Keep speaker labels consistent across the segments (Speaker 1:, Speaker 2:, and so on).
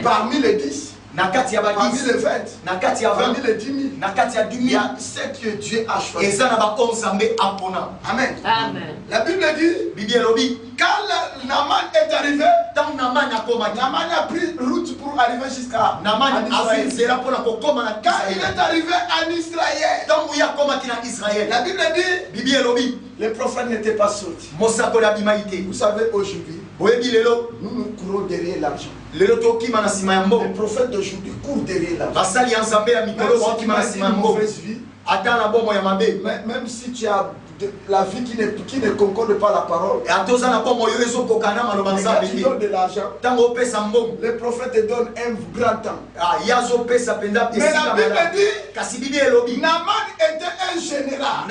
Speaker 1: Parmi les 10. Parmi les 20, parmi les 10 000, il y a ceux que Dieu a choisi. Amen. La Bible dit, quand Naaman est arrivé, Naaman a pris route pour arriver jusqu'à Israël. Quand il est arrivé en Israël, la Bible dit, les prophètes n'étaient pas sortis. Vous savez, aujourd'hui, nous nous courons derrière l'argent. Les prophètes d'aujourd'hui courent derrière l'argent. Même si tu as la vie qui ne concorde pas la parole, mais quand tu donnes de l'argent, les prophètes te donnent un grand temps. Mais la Bible dit, Naaman était un général.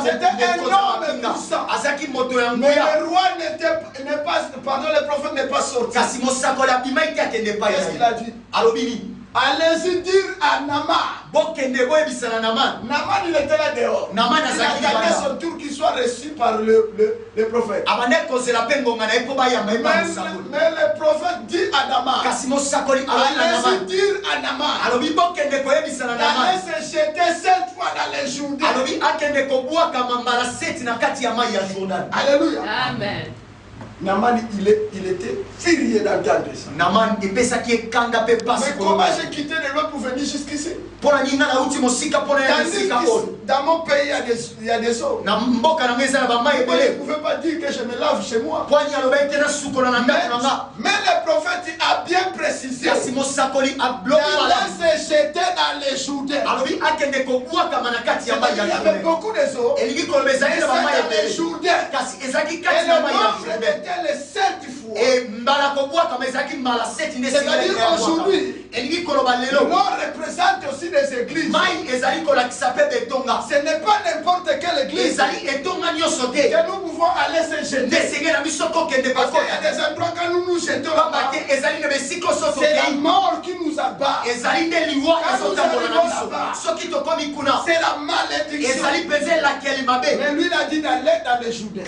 Speaker 1: C'était un homme puissant. Mais le roi n'est pas, pardon, le prophète n'est pas sorti. Qu'est-ce qu'il a dit? Allez-y dire à Naaman. Naaman, il était là dehors. Il a gagné son tour qu'il soit reçu par le prophète. Mais le prophète dit à Naaman, allez-y dire à Naaman, allez se jeter 7 fois dans les Jourdains. Alléluia. Amen. Naaman, il était furieux d'entendre ça. Mais comment j'ai quitté le lot pour venir jusqu'ici? Dans mon pays, il y a des eaux. Vous ne pouvez pas dire que je me lave chez moi. Mais le prophète a bien précisé. Il allait se jeter dans les Jourdains. Il y avait beaucoup de eaux. Et c'est dans les Jourdains. Et le monde était les 7 fois. C'est-à-dire aujourd'hui, l'eau représente aussi des églises. Ce n'est pas n'importe quelle église que nous pouvons aller se jeter. Parce qu'il y a des endroits quand nous nous jetons, c'est la mort qui nous abat. Quand nous arrivons là-bas, c'est la malédiction. Mais lui, il a dit d'aller dans les Jourdains.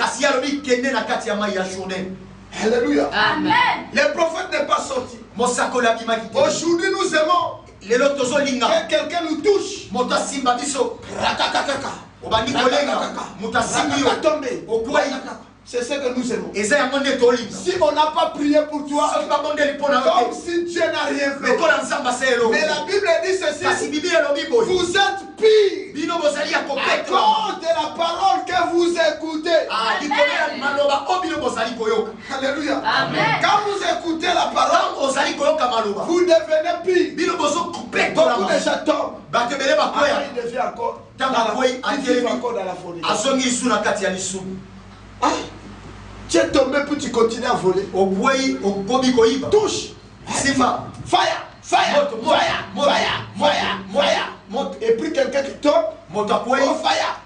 Speaker 1: Alléluia. Amen. Le prophète n'est pas sorti. Aujourd'hui, nous aimons que quelqu'un nous touche. C'est ce que nous aimons. Si on n'a pas prié pour toi, comme si Dieu n'a rien fait. Mais la Bible dit ceci, vous êtes pire à cause de la parole que vous écoutez. Alléluia. Amen. Quand vous écoutez la parole, vous devenez pire. Beaucoup de gens tombent. Il devient encore dans la folie. Tu es tombé puis tu continues à voler. Touche. Fire. Fire. Et puis quelqu'un qui tombe. Fire.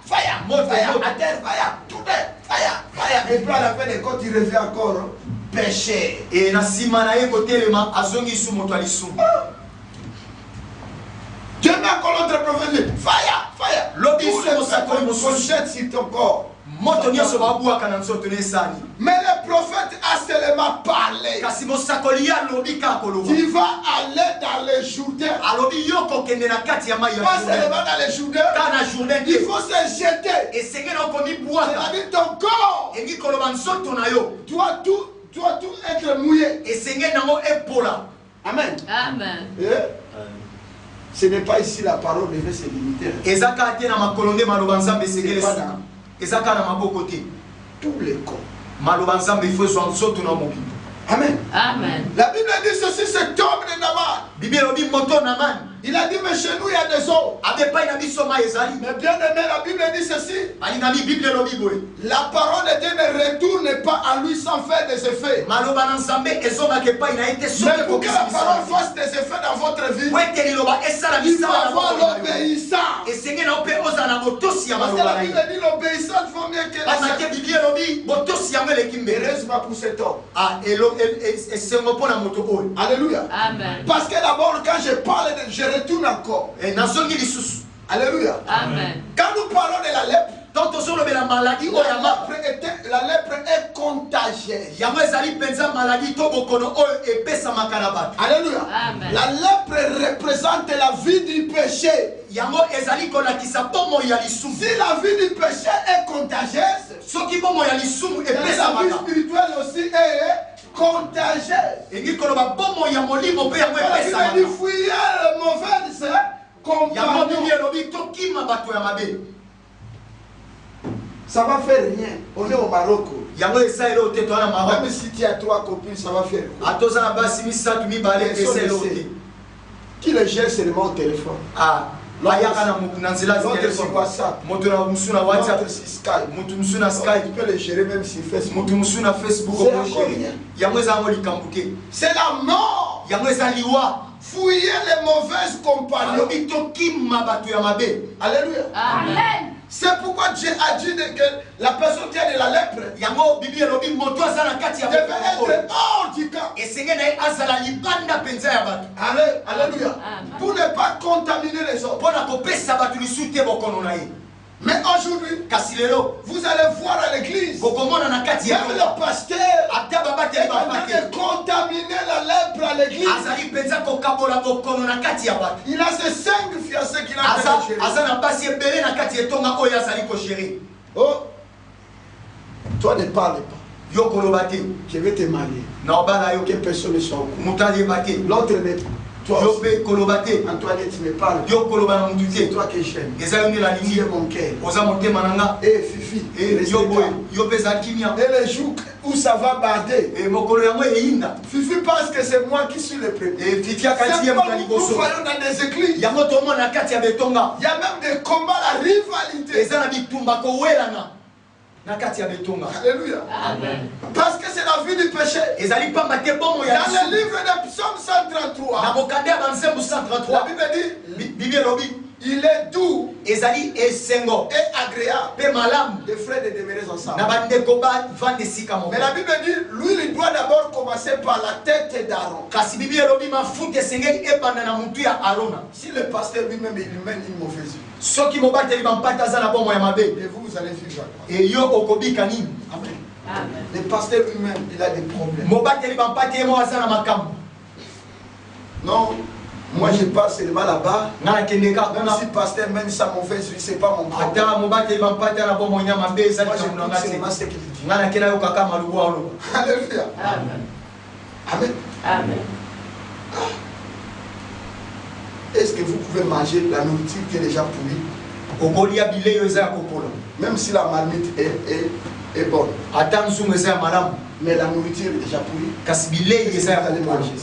Speaker 1: À terre, fire. Tout est fire. Et puis à la fin des comptes, il revient encore. Péché. Et Dieu met encore l'autre prophète. Fire. On jette sur ton corps. Mais le prophète a seulement parlé. Tu vas aller dans les Jourdains. Pas seulement dans les Jourdains. Il faut se jeter. C'est-à-dire ton corps doit tout être mouillé. Amen. Ce n'est pas ici la parole devait se limiter. Tous les corps. Amen. La Bible dit ceci, cet homme de Naaman. Il a dit, mais chez nous il y a des eaux. Mais bien aimé, la Bible dit ceci. La parole de Dieu ne retourne pas à lui sans faire des effets. Mais pour que la parole fasse des effets dans votre vie, il faut avoir l'obéissance. Parce que la Bible dit l'obéissance vaut mieux que la sacrifice. Heureusement pour cet homme. Alléluia. Amen. Parce que d'abord, quand je parle, je retourne encore. Alléluia. Amen. Quand nous parlons de la lèpre, donc la maladie
Speaker 2: la lèpre est contagieuse. Alléluia. La lèpre représente la vie du péché. Si la vie du péché est contagieuse, la vie spirituelle aussi est contagieuse. Il dit fuyez le mauvais compagnon. Ça va faire rien. On est au Maroc. Même si tu as 3 copines, ça va faire quoi? Qui le gère seulement au téléphone? L'autre sur WhatsApp. L'autre sur Skype. Tu peux le gérer même sur Facebook. C'est la mort. Fouiller les mauvaises compagnons. Alléluia. Amen. C'est pourquoi Dieu a dit que la personne qui a de la lèpre devait être hors du camp. Alléluia. Pour ne pas contaminer les autres. Mais aujourd'hui, vous allez voir à l'église, même le pasteur est en train de contaminer la lèpre à l'église. Il a ses 5 fiancés qu'il a gérer. Oh, toi ne parle pas. Je vais te marier. Que personne ne soit au courant. L'autre n'est pas. Toi aussi. Antoinette me parle. C'est toi que j'aime. Tu es mon cœur. Et Fifi. Et les jours où ça va barder. Fifi pense que c'est moi qui suis le premier. C'est comme nous voyons dans des églises. Il y a même des combats, la rivalité. Alléluia. Amen. Parce que c'est la vie du péché. Dans le livre de Psaume 133, la Bible dit il est doux et agréable de frères de demeurer ensemble. Mais la Bible dit lui il doit d'abord commencer par la tête d'Aaron. Si le pasteur lui-même il mène une mauvaise vie, et vous allez vivre quoi? Amen. Le pasteur lui-même il a des problèmes. Non, moi je passe seulement là-bas. Même si le pasteur mène sa mauvaise vie, c'est pas mon problème. Moi je écoute seulement ce qu'il dit. Alléluia. Amen. Amen. Amen. Est-ce que vous pouvez manger la nourriture qui est déjà pourrie? Même si la marmite est bonne. Mais la nourriture est déjà pourrie. Qu'est-ce que vous allez manger?